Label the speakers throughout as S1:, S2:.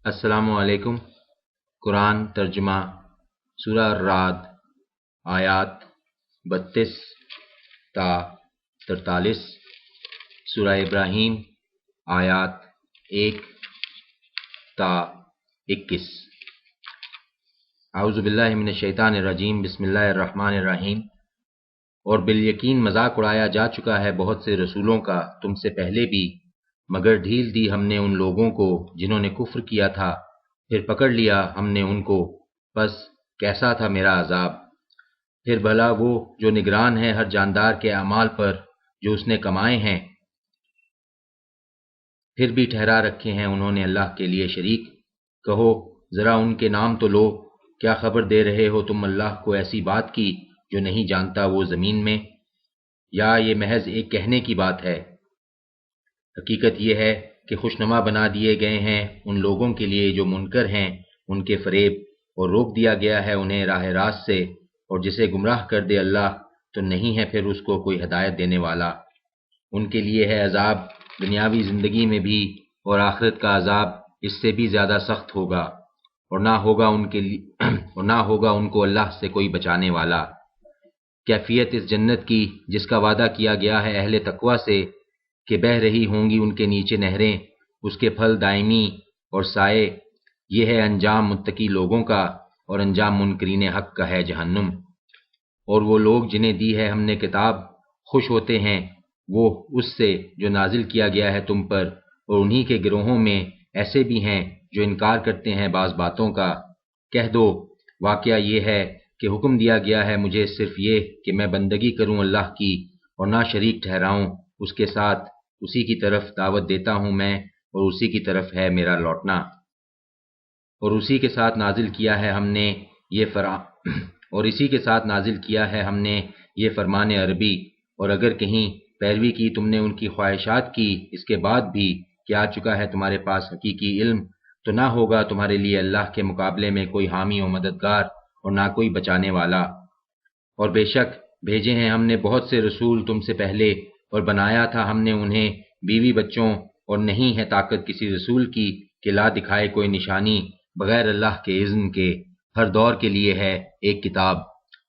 S1: السلام علیکم۔ قرآن ترجمہ سورہ الرعد آیات 32 تا 43، سورہ ابراہیم آیات 1 تا 21۔ اعوذ باللہ من الشیطان الرجیم، بسم اللہ الرحمن الرحیم۔ اور بالیقین مذاق اڑایا جا چکا ہے بہت سے رسولوں کا تم سے پہلے بھی، مگر ڈھیل دی ہم نے ان لوگوں کو جنہوں نے کفر کیا تھا، پھر پکڑ لیا ہم نے ان کو، پس کیسا تھا میرا عذاب۔ پھر بھلا وہ جو نگران ہے ہر جاندار کے اعمال پر جو اس نے کمائے ہیں، پھر بھی ٹھہرا رکھے ہیں انہوں نے اللہ کے لیے شریک۔ کہو ذرا ان کے نام تو لو، کیا خبر دے رہے ہو تم اللہ کو ایسی بات کی جو نہیں جانتا وہ زمین میں، یا یہ محض ایک کہنے کی بات ہے؟ حقیقت یہ ہے کہ خوشنما بنا دیے گئے ہیں ان لوگوں کے لیے جو منکر ہیں ان کے فریب، اور روک دیا گیا ہے انہیں راہ راست سے، اور جسے گمراہ کر دے اللہ تو نہیں ہے پھر اس کو کوئی ہدایت دینے والا۔ ان کے لیے ہے عذاب دنیاوی زندگی میں بھی، اور آخرت کا عذاب اس سے بھی زیادہ سخت ہوگا، اور نہ ہوگا ان کو اللہ سے کوئی بچانے والا۔ کیفیت اس جنت کی جس کا وعدہ کیا گیا ہے اہل تقوی سے کہ بہہ رہی ہوں گی ان کے نیچے نہریں، اس کے پھل دائمی اور سائے، یہ ہے انجام متقی لوگوں کا، اور انجام منکرین حق کا ہے جہنم۔ اور وہ لوگ جنہیں دی ہے ہم نے کتاب خوش ہوتے ہیں وہ اس سے جو نازل کیا گیا ہے تم پر، اور انہی کے گروہوں میں ایسے بھی ہیں جو انکار کرتے ہیں بعض باتوں کا۔ کہہ دو واقعہ یہ ہے کہ حکم دیا گیا ہے مجھے صرف یہ کہ میں بندگی کروں اللہ کی، اور نہ شریک ٹھہراؤں اس کے ساتھ، اسی کی طرف دعوت دیتا ہوں میں، اور اسی کی طرف ہے میرا لوٹنا۔ اور اسی کے ساتھ نازل کیا ہے ہم نے یہ فرمان عربی، اور اگر کہیں پیروی کی تم نے ان کی خواہشات کی اس کے بعد بھی کہ آ چکا ہے تمہارے پاس حقیقی علم، تو نہ ہوگا تمہارے لیے اللہ کے مقابلے میں کوئی حامی و مددگار، اور نہ کوئی بچانے والا۔ اور بے شک بھیجے ہیں ہم نے بہت سے رسول تم سے پہلے، اور بنایا تھا ہم نے انہیں بیوی بچوں، اور نہیں ہے طاقت کسی رسول کی کہ لا دکھائے کوئی نشانی بغیر اللہ کے اذن کے۔ ہر دور کے لیے ہے ایک کتاب،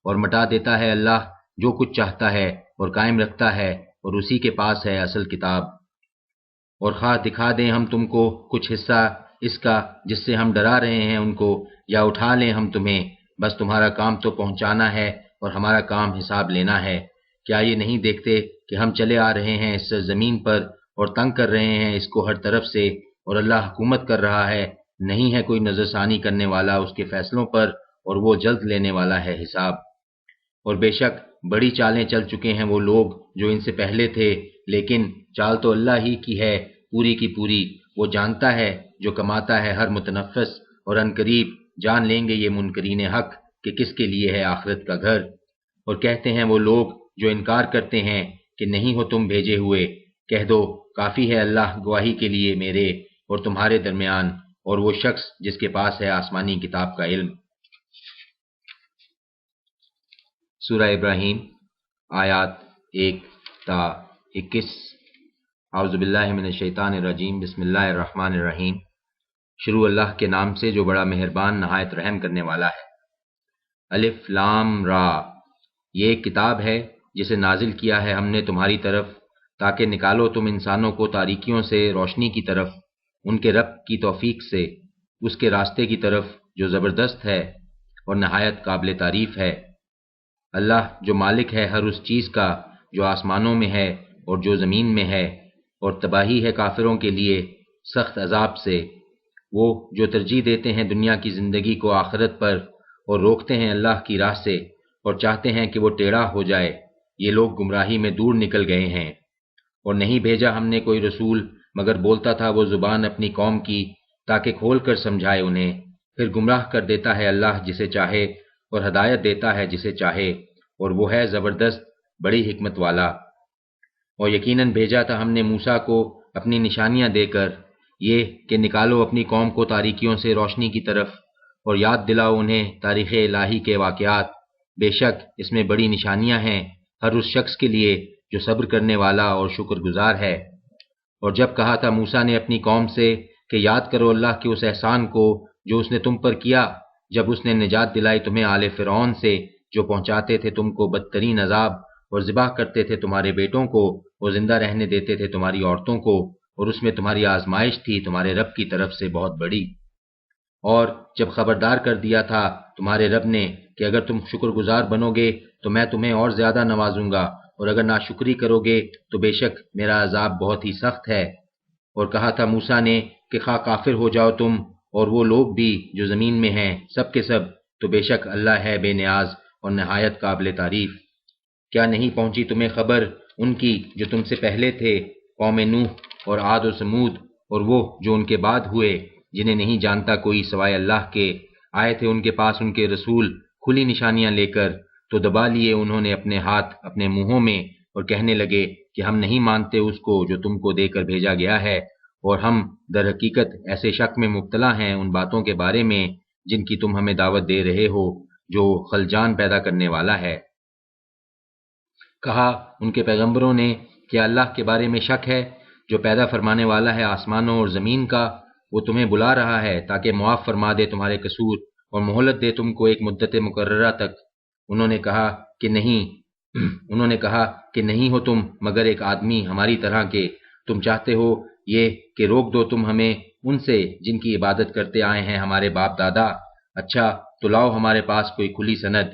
S1: اور مٹا دیتا ہے اللہ جو کچھ چاہتا ہے، اور قائم رکھتا ہے، اور اسی کے پاس ہے اصل کتاب۔ اور خواہ دکھا دیں ہم تم کو کچھ حصہ اس کا جس سے ہم ڈرا رہے ہیں ان کو، یا اٹھا لیں ہم تمہیں، بس تمہارا کام تو پہنچانا ہے اور ہمارا کام حساب لینا ہے۔ کیا یہ نہیں دیکھتے کہ ہم چلے آ رہے ہیں اس زمین پر، اور تنگ کر رہے ہیں اس کو ہر طرف سے، اور اللہ حکومت کر رہا ہے، نہیں ہے کوئی نظر ثانی کرنے والا اس کے فیصلوں پر، اور وہ جلد لینے والا ہے حساب۔ اور بے شک بڑی چالیں چل چکے ہیں وہ لوگ جو ان سے پہلے تھے، لیکن چال تو اللہ ہی کی ہے پوری کی پوری، وہ جانتا ہے جو کماتا ہے ہر متنفس، اور عنقریب جان لیں گے یہ منکرین حق کہ کس کے لیے ہے آخرت کا گھر۔ اور کہتے ہیں وہ لوگ جو انکار کرتے ہیں کہ نہیں ہو تم بھیجے ہوئے، کہہ دو کافی ہے اللہ گواہی کے لیے میرے اور تمہارے درمیان، اور وہ شخص جس کے پاس ہے آسمانی کتاب کا علم۔ سورہ ابراہیم آیات 1 تا 21۔ اعوذ باللہ من الشیطان الرجیم، بسم اللہ الرحمن الرحیم۔ شروع اللہ کے نام سے جو بڑا مہربان نہایت رحم کرنے والا ہے۔ الف لام را، یہ ایک کتاب ہے جسے نازل کیا ہے ہم نے تمہاری طرف تاکہ نکالو تم انسانوں کو تاریکیوں سے روشنی کی طرف ان کے رب کی توفیق سے، اس کے راستے کی طرف جو زبردست ہے اور نہایت قابل تعریف ہے۔ اللہ جو مالک ہے ہر اس چیز کا جو آسمانوں میں ہے اور جو زمین میں ہے، اور تباہی ہے کافروں کے لیے سخت عذاب سے۔ وہ جو ترجیح دیتے ہیں دنیا کی زندگی کو آخرت پر، اور روکتے ہیں اللہ کی راہ سے، اور چاہتے ہیں کہ وہ ٹیڑھا ہو جائے، یہ لوگ گمراہی میں دور نکل گئے ہیں۔ اور نہیں بھیجا ہم نے کوئی رسول مگر بولتا تھا وہ زبان اپنی قوم کی تاکہ کھول کر سمجھائے انہیں، پھر گمراہ کر دیتا ہے اللہ جسے چاہے، اور ہدایت دیتا ہے جسے چاہے، اور وہ ہے زبردست بڑی حکمت والا۔ اور یقیناً بھیجا تھا ہم نے موسیٰ کو اپنی نشانیاں دے کر، یہ کہ نکالو اپنی قوم کو تاریکیوں سے روشنی کی طرف، اور یاد دلاؤ انہیں تاریخ الہی کے واقعات، بے شک اس میں بڑی نشانیاں ہیں ہر اس شخص کے لیے جو صبر کرنے والا اور شکر گزار ہے۔ اور جب کہا تھا موسیٰ نے اپنی قوم سے کہ یاد کرو اللہ کے اس احسان کو جو اس نے تم پر کیا جب اس نے نجات دلائی تمہیں آل فرعون سے، جو پہنچاتے تھے تم کو بدترین عذاب اور ذبح کرتے تھے تمہارے بیٹوں کو اور زندہ رہنے دیتے تھے تمہاری عورتوں کو، اور اس میں تمہاری آزمائش تھی تمہارے رب کی طرف سے بہت بڑی۔ اور جب خبردار کر دیا تھا تمہارے رب نے کہ اگر تم شکر گزار بنو گے تو میں تمہیں اور زیادہ نوازوں گا، اور اگر ناشکری کرو گے تو بے شک میرا عذاب بہت ہی سخت ہے۔ اور کہا تھا موسیٰ نے کہ خواہ کافر ہو جاؤ تم اور وہ لوگ بھی جو زمین میں ہیں سب کے سب، تو بے شک اللہ ہے بے نیاز اور نہایت قابل تعریف۔ کیا نہیں پہنچی تمہیں خبر ان کی جو تم سے پہلے تھے، قوم نوح اور عاد و سمود، اور وہ جو ان کے بعد ہوئے جنہیں نہیں جانتا کوئی سوائے اللہ کے؟ آئے تھے ان کے پاس ان کے رسول کھلی نشانیاں لے کر، تو دبا لیے انہوں نے اپنے ہاتھ اپنے منہوں میں اور کہنے لگے کہ ہم نہیں مانتے اس کو جو تم کو دے کر بھیجا گیا ہے، اور ہم در حقیقت ایسے شک میں مبتلا ہیں ان باتوں کے بارے میں جن کی تم ہمیں دعوت دے رہے ہو، جو خلجان پیدا کرنے والا ہے۔ کہا ان کے پیغمبروں نے کہ اللہ کے بارے میں شک ہے جو پیدا فرمانے والا ہے آسمانوں اور زمین کا، وہ تمہیں بلا رہا ہے تاکہ معاف فرما دے تمہارے قصور اور مہلت دے تم کو ایک مدت مقررہ تک۔ انہوں نے کہا کہ نہیں ہو تم مگر ایک آدمی ہماری طرح کے، تم چاہتے ہو یہ کہ روک دو تم ہمیں ان سے جن کی عبادت کرتے آئے ہیں ہمارے باپ دادا؟ اچھا تو لاؤ ہمارے پاس کوئی کھلی سند۔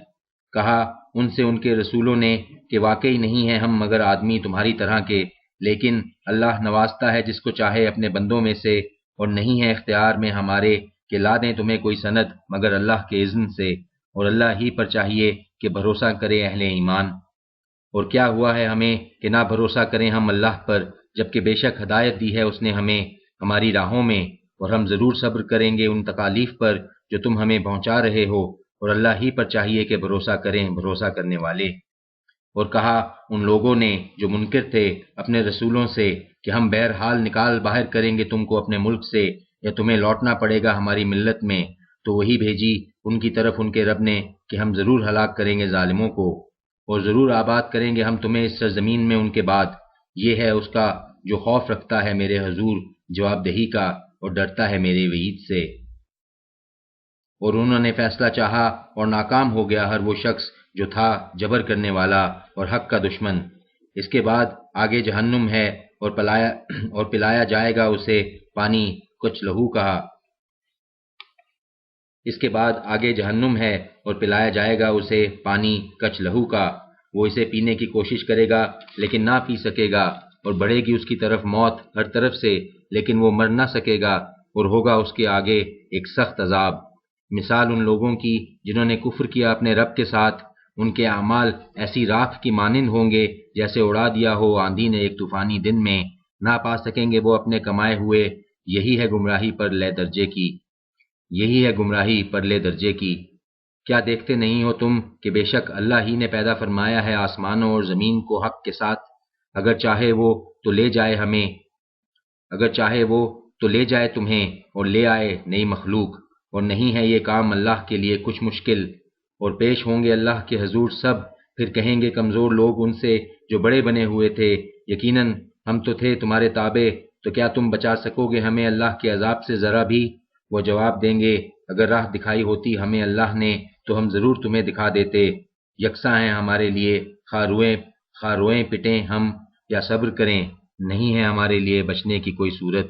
S1: کہا ان سے ان کے رسولوں نے کہ واقعی نہیں ہیں ہم مگر آدمی تمہاری طرح کے، لیکن اللہ نوازتا ہے جس کو چاہے اپنے بندوں میں سے، اور نہیں ہے اختیار میں ہمارے کہ لا دیں تمہیں کوئی سند مگر اللہ کے اذن سے، اور اللہ ہی پر چاہیے کہ بھروسہ کرے اہل ایمان۔ اور کیا ہوا ہے ہمیں کہ نہ بھروسہ کریں ہم اللہ پر، جبکہ بے شک ہدایت دی ہے اس نے ہمیں ہماری راہوں میں، اور ہم ضرور صبر کریں گے ان تکالیف پر جو تم ہمیں پہنچا رہے ہو، اور اللہ ہی پر چاہیے کہ بھروسہ کریں بھروسہ کرنے والے۔ اور کہا ان لوگوں نے جو منکر تھے اپنے رسولوں سے کہ ہم بہرحال نکال باہر کریں گے تم کو اپنے ملک سے، یا تمہیں لوٹنا پڑے گا ہماری ملت میں، تو وہی بھیجی ان کی طرف ان کے رب نے کہ ہم ضرور ہلاک کریں گے ظالموں کو، اور ضرور آباد کریں گے ہم تمہیں اس سرزمین میں ان کے بعد۔ یہ ہے اس کا جو خوف رکھتا ہے میرے حضور جواب دہی کا اور ڈرتا ہے میرے وعید سے۔ اور انہوں نے فیصلہ چاہا اور ناکام ہو گیا ہر وہ شخص جو تھا جبر کرنے والا اور حق کا دشمن۔ اس کے بعد آگے جہنم ہے اور پلایا جائے گا اسے پانی کچھ لہو کا۔ اس کے بعد آگے جہنم ہے اور پلایا جائے گا اسے پانی کچھ لہو کا، وہ اسے پینے کی کوشش کرے گا لیکن نہ پی سکے گا، اور بڑھے گی اس کی طرف موت ہر طرف سے لیکن وہ مر نہ سکے گا، اور ہوگا اس کے آگے ایک سخت عذاب۔ مثال ان لوگوں کی جنہوں نے کفر کیا اپنے رب کے ساتھ، ان کے اعمال ایسی راکھ کی مانند ہوں گے جیسے اڑا دیا ہو آندھی نے ایک طوفانی دن میں، نہ پا سکیں گے وہ اپنے کمائے ہوئے۔ یہی ہے گمراہی پر لے درجے کی۔ کیا دیکھتے نہیں ہو تم کہ بے شک اللہ ہی نے پیدا فرمایا ہے آسمانوں اور زمین کو حق کے ساتھ، اگر چاہے وہ تو لے جائے تمہیں اور لے آئے نئی مخلوق، اور نہیں ہے یہ کام اللہ کے لیے کچھ مشکل۔ اور پیش ہوں گے اللہ کے حضور سب، پھر کہیں گے کمزور لوگ ان سے جو بڑے بنے ہوئے تھے، یقیناً ہم تو تھے تمہارے تابع، تو کیا تم بچا سکو گے ہمیں اللہ کے عذاب سے ذرا بھی؟ وہ جواب دیں گے اگر راہ دکھائی ہوتی ہمیں اللہ نے تو ہم ضرور تمہیں دکھا دیتے، یکساں ہیں ہمارے لیے، خواہ روئیں پٹیں ہم یا صبر کریں، نہیں ہے ہمارے لیے بچنے کی کوئی صورت۔